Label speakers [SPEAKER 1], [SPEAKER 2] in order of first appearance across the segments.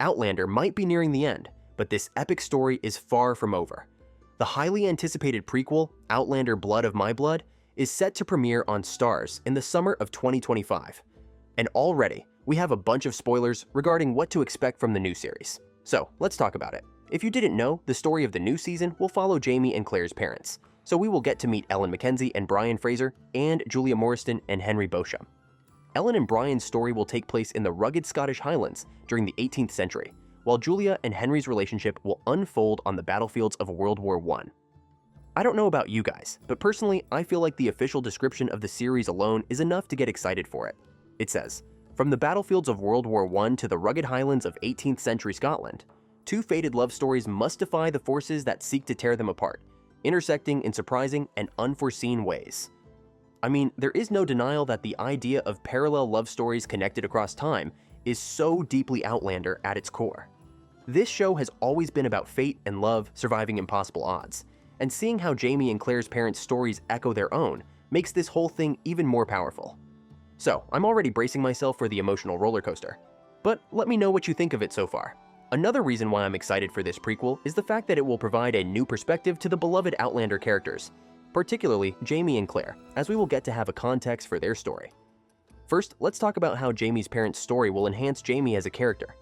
[SPEAKER 1] Outlander might be nearing the end, but this epic story is far from over. The highly anticipated prequel, Outlander Blood of My Blood, is set to premiere on Starz in the summer of 2025. And already, we have a bunch of spoilers regarding what to expect from the new series. So, let's talk about it. If you didn't know, the story of the new season will follow Jamie and Claire's parents, so we will get to meet Ellen Mackenzie and Brian Fraser, and Julia Morriston and Henry Beauchamp. Ellen and Brian's story will take place in the rugged Scottish Highlands during the 18th century, while Julia and Henry's relationship will unfold on the battlefields of World War I. I don't know about you guys, but personally, I feel like the official description of the series alone is enough to get excited for it. It says, "From the battlefields of World War I to the rugged highlands of 18th century Scotland, two fated love stories must defy the forces that seek to tear them apart, intersecting in surprising and unforeseen ways." I mean, there is no denial that the idea of parallel love stories connected across time is so deeply Outlander at its core. This show has always been about fate and love surviving impossible odds, and seeing how Jamie and Claire's parents' stories echo their own makes this whole thing even more powerful. So, I'm already bracing myself for the emotional roller coaster. But let me know what you think of it so far. Another reason why I'm excited for this prequel is the fact that it will provide a new perspective to the beloved Outlander characters, particularly Jamie and Claire, as we will get to have a context for their story. First, let's talk about how Jamie's parents' story will enhance Jamie as a character.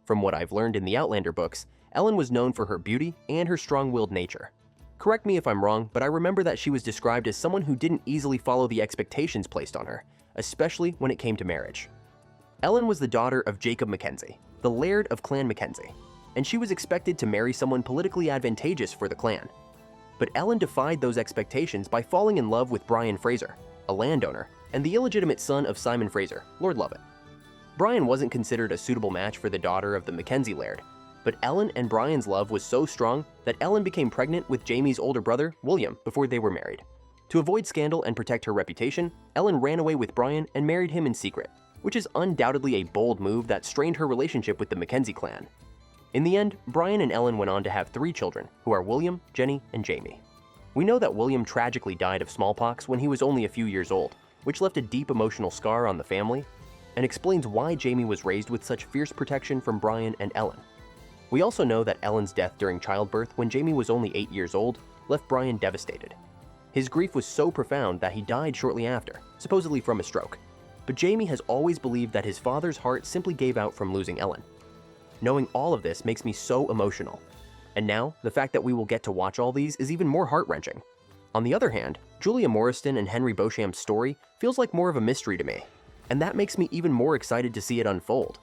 [SPEAKER 1] From what I've learned in the Outlander books, Ellen was known for her beauty and her strong-willed nature. Correct me if I'm wrong, but I remember that she was described as someone who didn't easily follow the expectations placed on her, especially when it came to marriage. Ellen was the daughter of Jacob Mackenzie, the Laird of Clan Mackenzie, and she was expected to marry someone politically advantageous for the clan. But Ellen defied those expectations by falling in love with Brian Fraser, a landowner, and the illegitimate son of Simon Fraser, Lord Lovat. Brian wasn't considered a suitable match for the daughter of the Mackenzie Laird, but Ellen and Brian's love was so strong that Ellen became pregnant with Jamie's older brother, William, before they were married. To avoid scandal and protect her reputation, Ellen ran away with Brian and married him in secret, which is undoubtedly a bold move that strained her relationship with the Mackenzie clan. In the end, Brian and Ellen went on to have 3 children, who are William, Jenny, and Jamie. We know that William tragically died of smallpox when he was only a few years old, which left a deep emotional scar on the family, and explains why Jamie was raised with such fierce protection from Brian and Ellen. We also know that Ellen's death during childbirth when Jamie was only 8 years old left Brian devastated. His grief was so profound that he died shortly after, supposedly from a stroke. But Jamie has always believed that his father's heart simply gave out from losing Ellen. Knowing all of this makes me so emotional. And now, the fact that we will get to watch all these is even more heart-wrenching. On the other hand, Julia Morriston and Henry Beauchamp's story feels like more of a mystery to me, and that makes me even more excited to see it unfold.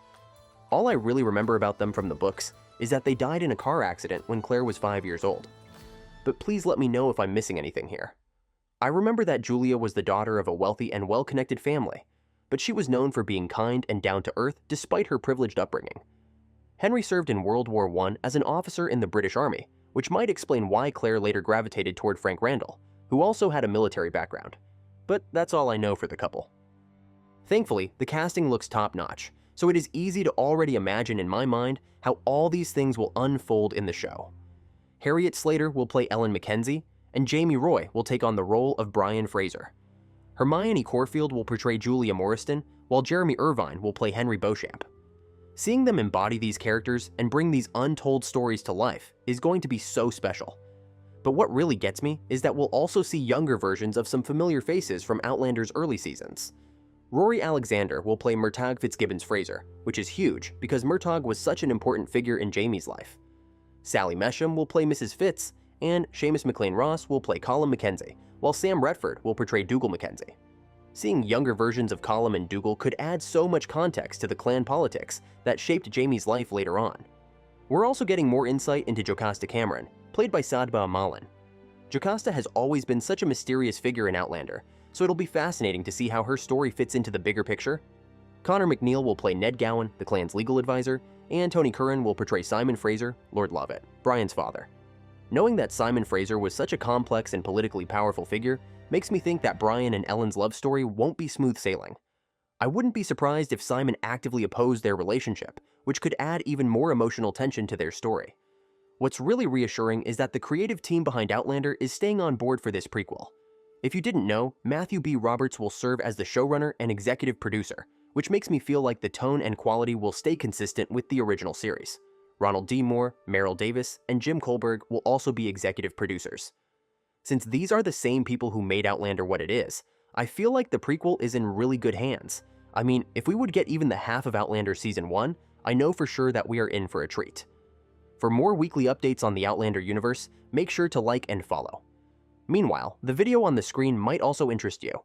[SPEAKER 1] All I really remember about them from the books is that they died in a car accident when Claire was 5 years old. But please let me know if I'm missing anything here. I remember that Julia was the daughter of a wealthy and well-connected family, but she was known for being kind and down-to-earth despite her privileged upbringing. Henry served in World War I as an officer in the British Army, which might explain why Claire later gravitated toward Frank Randall, who also had a military background. But that's all I know for the couple. Thankfully, the casting looks top-notch, so it is easy to already imagine in my mind how all these things will unfold in the show. Harriet Slater will play Ellen Mackenzie, and Jamie Roy will take on the role of Brian Fraser. Hermione Corfield will portray Julia Morriston, while Jeremy Irvine will play Henry Beauchamp. Seeing them embody these characters and bring these untold stories to life is going to be so special. But what really gets me is that we'll also see younger versions of some familiar faces from Outlander's early seasons. Rory Alexander will play Murtagh Fitzgibbons Fraser, which is huge because Murtagh was such an important figure in Jamie's life. Sally Mesham will play Mrs. Fitz, and Seamus McLean Ross will play Colum Mackenzie, while Sam Retford will portray Dougal Mackenzie. Seeing younger versions of Colum and Dougal could add so much context to the clan politics that shaped Jamie's life later on. We're also getting more insight into Jocasta Cameron, played by Sadba Malin. Jocasta has always been such a mysterious figure in Outlander, so it'll be fascinating to see how her story fits into the bigger picture. Connor McNeil will play Ned Gowan, the clan's legal advisor, and Tony Curran will portray Simon Fraser, Lord Lovat, Brian's father. Knowing that Simon Fraser was such a complex and politically powerful figure makes me think that Brian and Ellen's love story won't be smooth sailing. I wouldn't be surprised if Simon actively opposed their relationship, which could add even more emotional tension to their story. What's really reassuring is that the creative team behind Outlander is staying on board for this prequel. If you didn't know, Matthew B. Roberts will serve as the showrunner and executive producer, which makes me feel like the tone and quality will stay consistent with the original series. Ronald D. Moore, Meryl Davis, and Jim Kohlberg will also be executive producers. Since these are the same people who made Outlander what it is, I feel like the prequel is in really good hands. I mean, if we would get even the half of Outlander Season 1, I know for sure that we are in for a treat. For more weekly updates on the Outlander universe, make sure to like and follow. Meanwhile, the video on the screen might also interest you.